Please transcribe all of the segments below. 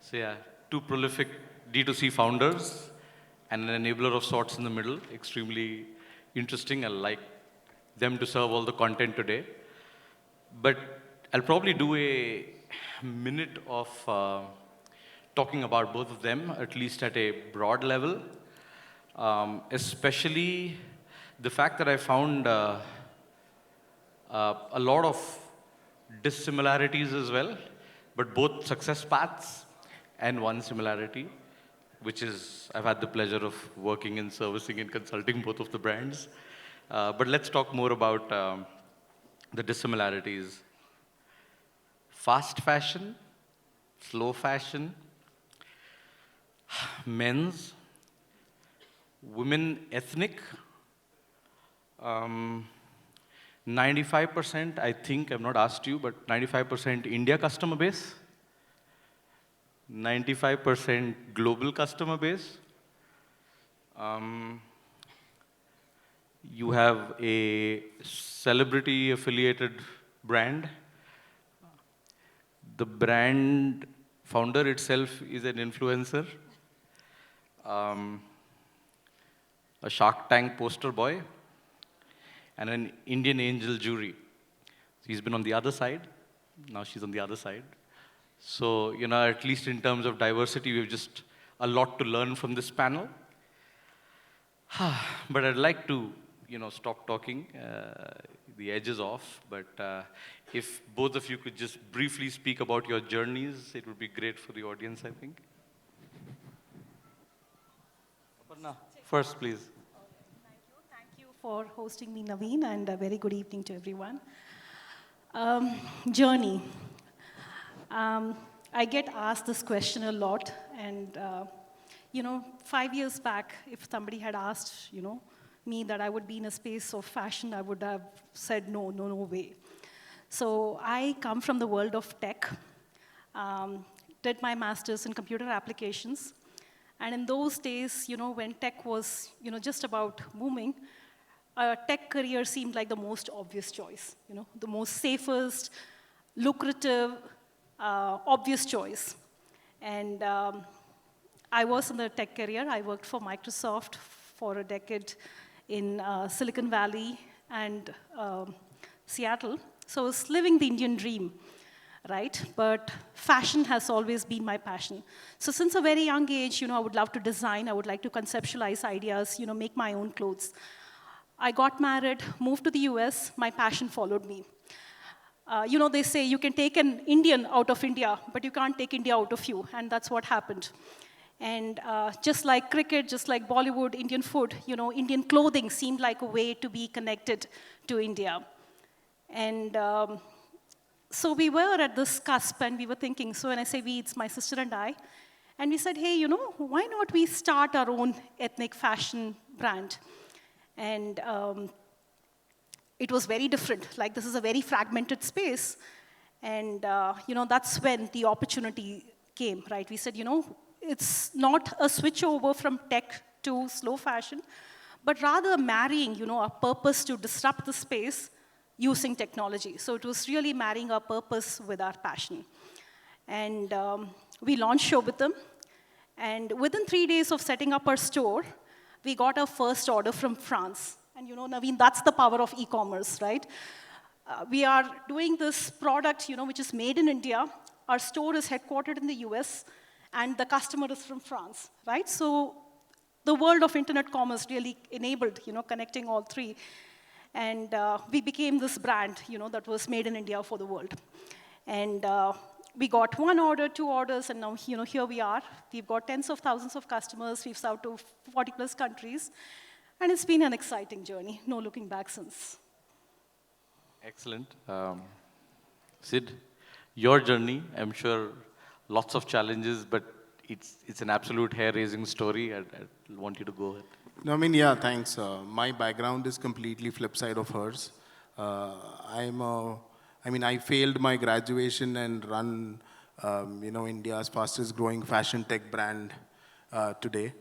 So yeah, two prolific D2C founders and an enabler of sorts in the middle. Extremely interesting. I like them to serve all the content today. But I'll probably do a minute of talking about both of them, at least at a broad level. Especially the fact that I found a lot of dissimilarities as well, but both success paths and one similarity, which is I've had the pleasure of working in servicing and consulting both of the brands. But let's talk more about the dissimilarities. Fast fashion, slow fashion, men's, women ethnic, 95%, I think, I've not asked you, but 95% India customer base, 95% global customer base. You have a celebrity affiliated brand. The brand founder itself is an influencer, a Shark Tank poster boy, and an Indian Angel jury. He's been on the other side, now she's on the other side. So, at least in terms of diversity, we have just a lot to learn from this panel. But I'd like to, stop talking. The edge is off, but if both of you could just briefly speak about your journeys, it would be great for the audience, I think. Aparna, first, please. Thank you for hosting me, Navin, and a very good evening to everyone. Journey. I get asked this question a lot, and 5 years back, if somebody had asked, me that I would be in a space of fashion, I would have said no way. So I come from the world of tech, did my master's in computer applications, and in those days, when tech was, just about booming, a tech career seemed like the most obvious choice, the most safest, lucrative, obvious choice. And I was in the tech career. I worked for Microsoft for a decade in Silicon Valley and Seattle. So I was living the Indian dream, right? But fashion has always been my passion. So since a very young age, I would love to design. I would like to conceptualize ideas, make my own clothes. I got married, moved to the US. My passion followed me. They say you can take an Indian out of India, but you can't take India out of you. And that's what happened. And just like cricket, just like Bollywood, Indian food, Indian clothing seemed like a way to be connected to India. And so we were at this cusp, and we were thinking, so when I say we, it's my sister and I. And we said, hey, why not we start our own ethnic fashion brand? And it was very different. Like, this is a very fragmented space. And, that's when the opportunity came, right? We said, it's not a switch over from tech to slow fashion, but rather marrying, a purpose to disrupt the space using technology. So it was really marrying our purpose with our passion. And we launched Shobitam. And within 3 days of setting up our store, we got our first order from France. And Navin, that's the power of e-commerce, right? We are doing this product, which is made in India. Our store is headquartered in the US, and the customer is from France, right? So the world of internet commerce really enabled, connecting all three. And we became this brand, that was made in India for the world. And we got 1 order, 2 orders, and now, here we are. We've got tens of thousands of customers. We've sold to 40+ countries. And it's been an exciting journey, no looking back since. Excellent. Sid, your journey, I'm sure lots of challenges, but it's an absolute hair-raising story. I want you to go ahead. No, yeah, thanks. My background is completely flip side of hers. I failed my graduation and run, India's fastest growing fashion tech brand today.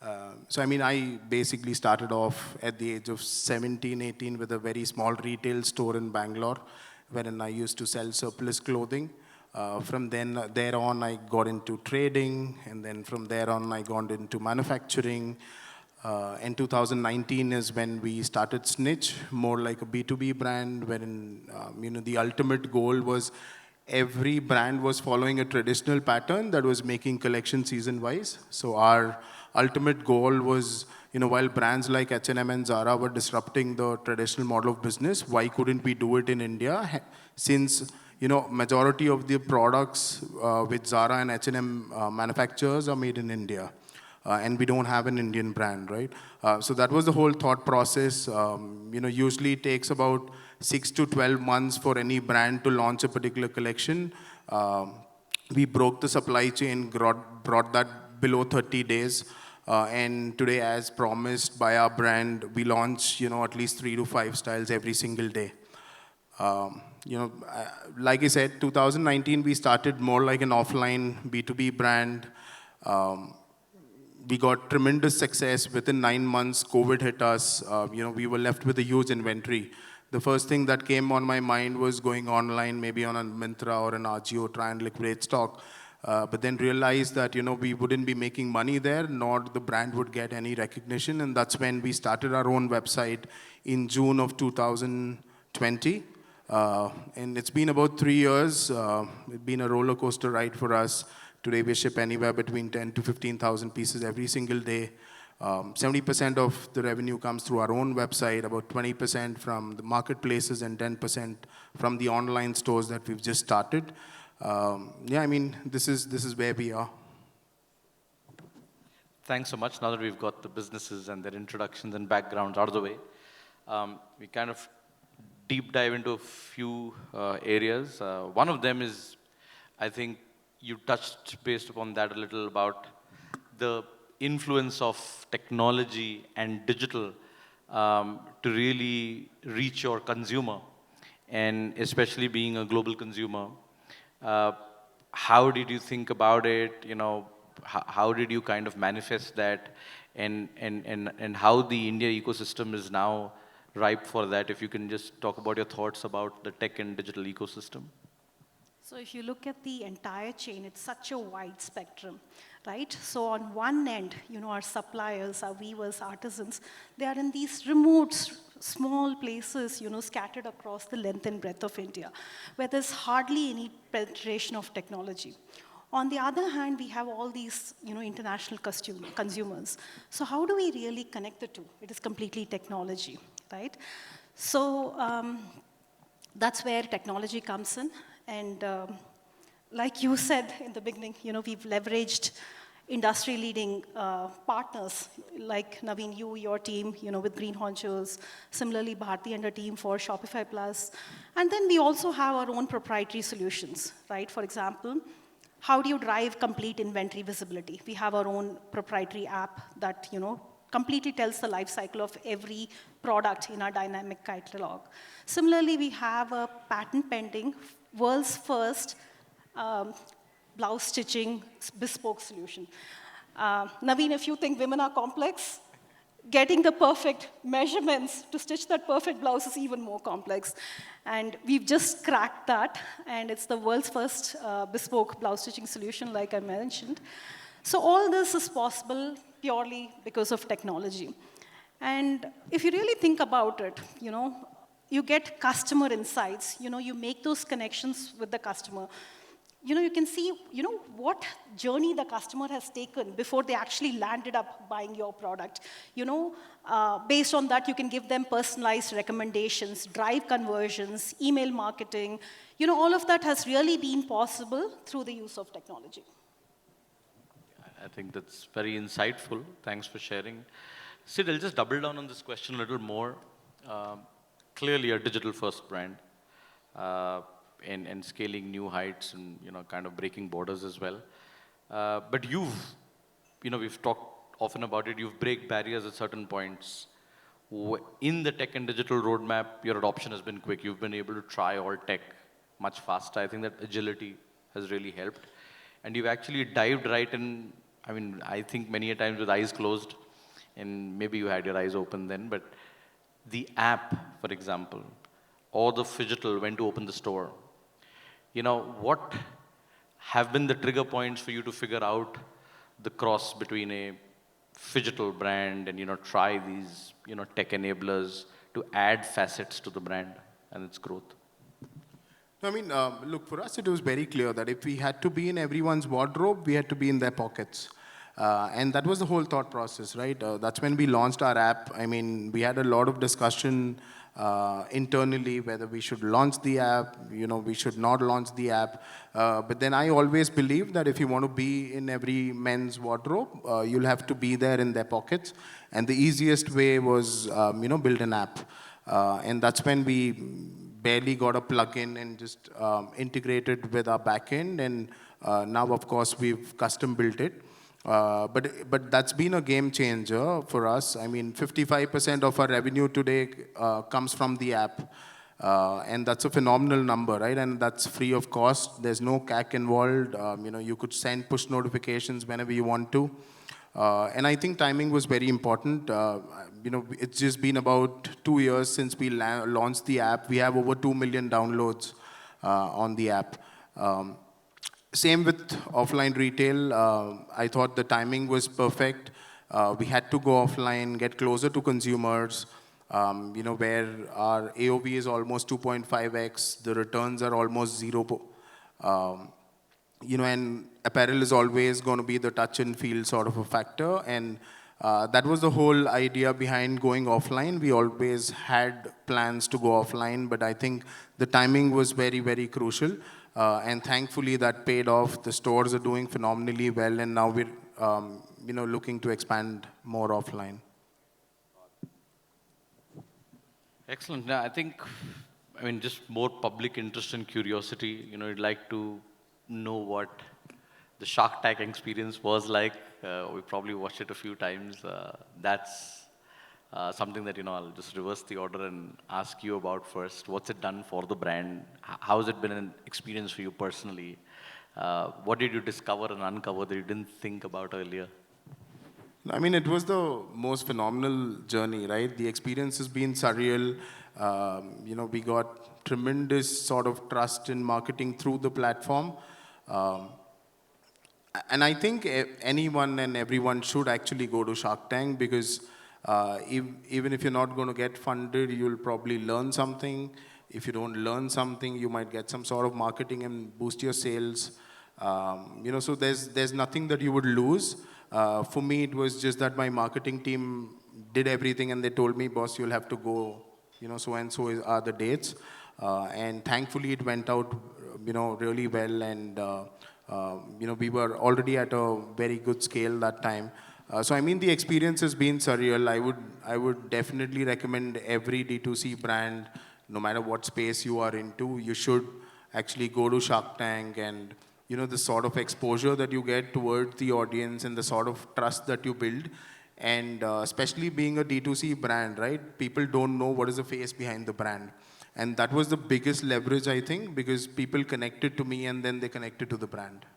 I basically started off at the age of 17, 18 with a very small retail store in Bangalore, wherein I used to sell surplus clothing. From there on, I got into trading, and then from there on, I got into manufacturing. In 2019 is when we started Snitch, more like a B2B brand, wherein the ultimate goal was every brand was following a traditional pattern that was making collection season-wise. So our ultimate goal was, while brands like H&M and Zara were disrupting the traditional model of business, why couldn't we do it in India? Since majority of the products which Zara and H&M manufacturers are made in India. And we don't have an Indian brand, right? So that was the whole thought process. Usually it takes about 6 to 12 months for any brand to launch a particular collection. We broke the supply chain, brought that below 30 days. And today, as promised by our brand, we launch, at least 3 to 5 styles every single day. Like I said, 2019, we started more like an offline B2B brand. We got tremendous success. Within 9 months, COVID hit us. We were left with a huge inventory. The first thing that came on my mind was going online, maybe on a Myntra or an Ajio, try and liquidate stock. But then realized that, we wouldn't be making money there, nor the brand would get any recognition. And that's when we started our own website in June of 2020. And it's been about 3 years. It's been a roller coaster ride for us. Today we ship anywhere between 10 to 15,000 pieces every single day. 70% of the revenue comes through our own website, about 20% from the marketplaces, and 10% from the online stores that we've just started. This is where we are. Thanks so much. Now that we've got the businesses and their introductions and backgrounds out of the way, we kind of deep dive into a few areas. One of them is, I think you touched based upon that a little about the influence of technology and digital to really reach your consumer, and especially being a global consumer. How did you think about it? How did you kind of manifest that, and how the India ecosystem is now ripe for that? If you can just talk about your thoughts about the tech and digital ecosystem. So if you look at the entire chain, it's such a wide spectrum, right? So on one end, our suppliers, our weavers, artisans, they are in these remote, small places, scattered across the length and breadth of India, where there's hardly any penetration of technology. On the other hand, we have all these, international consumers. So how do we really connect the two? It is completely technology, right? So that's where technology comes in. And like you said in the beginning, we've leveraged industry-leading partners like Navin, your team, with Greenhonchos. Similarly, Bharti and her team for Shopify Plus. And then we also have our own proprietary solutions, right? For example, how do you drive complete inventory visibility? We have our own proprietary app that, completely tells the life cycle of every product in our dynamic catalog. Similarly, we have a patent pending, world's first blouse stitching bespoke solution. Navin, if you think women are complex, getting the perfect measurements to stitch that perfect blouse is even more complex. And we've just cracked that, and it's the world's first bespoke blouse stitching solution, like I mentioned. So all this is possible purely because of technology. And if you really think about it, you get customer insights. You make those connections with the customer. You can see, what journey the customer has taken before they actually landed up buying your product. Based on that, you can give them personalized recommendations, drive conversions, email marketing. All of that has really been possible through the use of technology. I think that's very insightful. Thanks for sharing. Sid, I'll just double down on this question a little more. Clearly a digital-first brand, and scaling new heights and kind of breaking borders as well. But we've talked often about it. You've break barriers at certain points. In the tech and digital roadmap, your adoption has been quick. You've been able to try all tech much faster. I think that agility has really helped, and you've actually dived right in. I think many a times with eyes closed, and maybe you had your eyes open then, but the app, for example, or the phygital when to open the store. What have been the trigger points for you to figure out the cross between a phygital brand and, try these, tech enablers to add facets to the brand and its growth? I mean, look, for us, it was very clear that if we had to be in everyone's wardrobe, we had to be in their pockets. And that was the whole thought process, right? That's when we launched our app. I mean, we had a lot of discussion internally whether we should launch the app, we should not launch the app. But then I always believe that if you want to be in every men's wardrobe, you'll have to be there in their pockets. And the easiest way was, build an app. And that's when we barely got a plugin and just integrated with our backend. And now, of course, we've custom built it. But that's been a game changer for us. I mean, 55% of our revenue today comes from the app. And that's a phenomenal number, right? And that's free of cost. There's no CAC involved. You could send push notifications whenever you want to. And I think timing was very important. It's just been about 2 years since we launched the app. We have over 2 million downloads on the app. Same with offline retail. I thought the timing was perfect. We had to go offline, get closer to consumers, where our AOV is almost 2.5x, the returns are almost zero. And apparel is always going to be the touch and feel sort of a factor. And that was the whole idea behind going offline. We always had plans to go offline, but I think the timing was very, very crucial. And thankfully that paid off. The stores are doing phenomenally well, and now we're looking to expand more offline. Excellent. Now, just more public interest and curiosity. You'd like to know what the Shark Tank experience was like. We probably watched it a few times. That's something that, I'll just reverse the order and ask you about first. What's it done for the brand? How has it been an experience for you personally? What did you discover and uncover that you didn't think about earlier? I mean, it was the most phenomenal journey, right? The experience has been surreal. We got tremendous sort of trust in marketing through the platform. And I think anyone and everyone should actually go to Shark Tank, because even if you're not going to get funded, you'll probably learn something. If you don't learn something, you might get some sort of marketing and boost your sales. So there's nothing that you would lose. For me, it was just that my marketing team did everything, and they told me, boss, you'll have to go, so and so are the dates. And thankfully, it went out, really well. And, we were already at a very good scale that time. So, the experience has been surreal. I would definitely recommend every D2C brand, no matter what space you are into, you should actually go to Shark Tank. And, the sort of exposure that you get towards the audience and the sort of trust that you build. And especially being a D2C brand, right? People don't know what is the face behind the brand. And that was the biggest leverage, I think, because people connected to me and then they connected to the brand.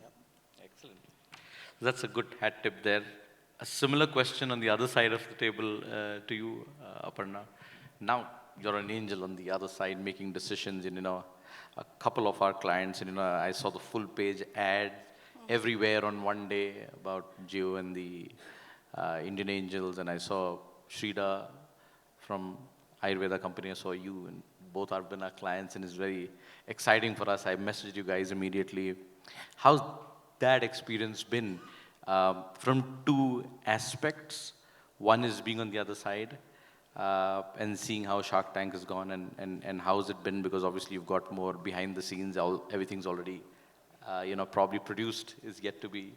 Yep. Excellent. That's a good hat tip there. A similar question on the other side of the table to you, Aparna. Now, you're an angel on the other side making decisions in, a couple of our clients. And, I saw the full page ad everywhere on one day about Jio and the Indian Angels. And I saw Shrida from Ayurveda company. I saw you, and both have been our clients, and it's very exciting for us. I messaged you guys immediately. How's that experience been from two aspects? One is being on the other side and seeing how Shark Tank has gone, and how's it been, because obviously you've got more behind the scenes. Everything's already, probably produced, is yet to be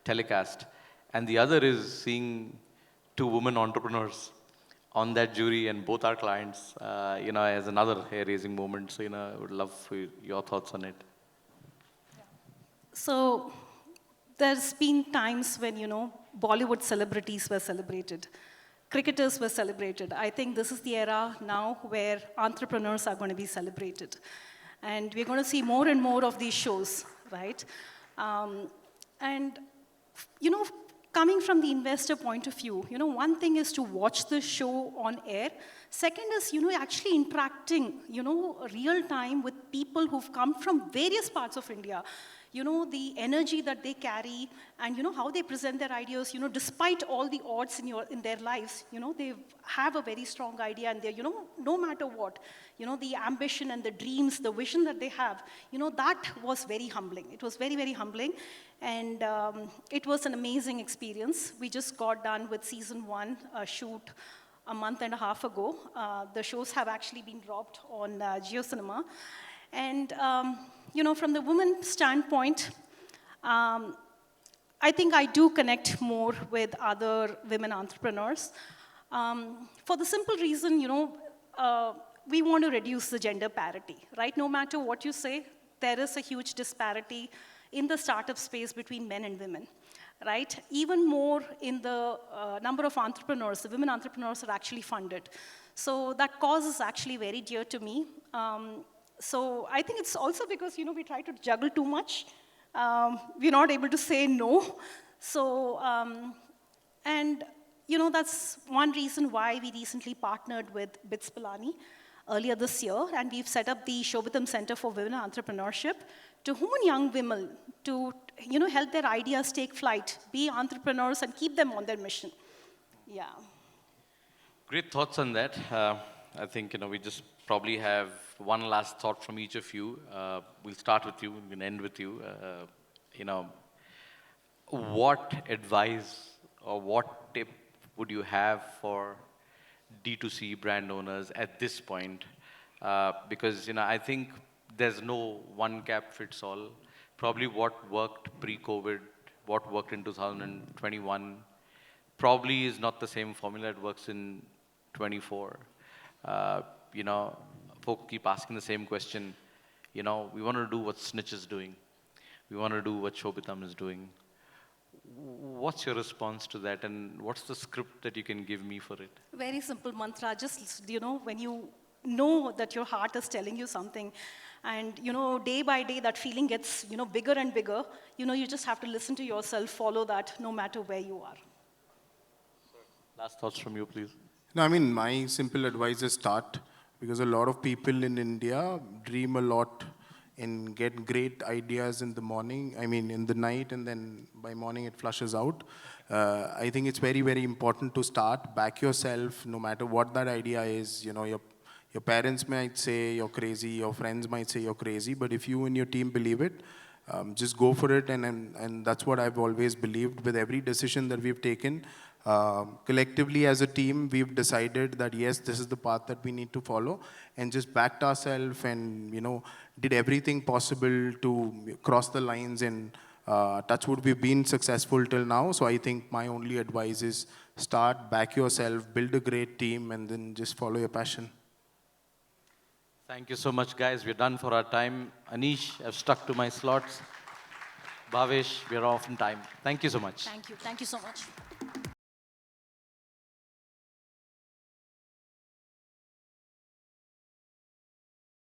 telecast. And the other is seeing two women entrepreneurs on that jury, and both our clients, as another hair-raising moment. So, I would love for your thoughts on it. So there's been times when, Bollywood celebrities were celebrated. Cricketers were celebrated. I think this is the era now where entrepreneurs are going to be celebrated. And we're going to see more and more of these shows, right? Coming from the investor point of view, one thing is to watch the show on air. Second is, actually interacting, real time with people who've come from various parts of India. the energy that they carry and, how they present their ideas, despite all the odds in their lives, they have a very strong idea and they're, no matter what, the ambition and the dreams, the vision that they have, that was very humbling. It was very, very humbling. And it was an amazing experience. We just got done with season 1 shoot a month and a half ago. The shows have actually been dropped on JioCinema. And, from the woman standpoint, I think I do connect more with other women entrepreneurs. For the simple reason, we want to reduce the gender parity, right? No matter what you say, there is a huge disparity in the startup space between men and women, right? Even more in the number of entrepreneurs, the women entrepreneurs are actually funded. So that cause is actually very dear to me. So I think it's also because, we try to juggle too much. We're not able to say no. So, and, that's one reason why we recently partnered with BITS Pilani earlier this year, and we've set up the Shobitam Center for Women Entrepreneurship to hone young women to, help their ideas take flight, be entrepreneurs, and keep them on their mission. Yeah. Great thoughts on that. I think, we just probably have one last thought from each of you. We'll start with you, we'll end with you. What advice or what tip would you have for D2C brand owners at this point? Because, I think there's no one cap fits all. Probably what worked pre-COVID, what worked in 2021, probably is not the same formula that works in 24. Folk keep asking the same question. We want to do what Snitch is doing. We want to do what Shobitam is doing. What's your response to that, and what's the script that you can give me for it? Very simple mantra. Just, when you know that your heart is telling you something, and, day by day, that feeling gets, bigger and bigger, you just have to listen to yourself, follow that, no matter where you are. Last thoughts from you, please. No, I mean, my simple advice is start, because a lot of people in India dream a lot and get great ideas in the morning, in the night, and then by morning it flushes out. I think it's very, very important to start, back yourself, no matter what that idea is. Your parents might say you're crazy, your friends might say you're crazy, but if you and your team believe it, just go for it, and that's what I've always believed with every decision that we've taken. Collectively as a team, we've decided that yes, this is the path that we need to follow, and just backed ourselves and did everything possible to cross the lines, and touch wood, we've been successful till now. So I think my only advice is start, back yourself, build a great team, and then just follow your passion. Thank you so much, guys. We're done for our time. Anish, I've stuck to my slots. Bhavesh, we're off in time. Thank you so much. Thank you so much.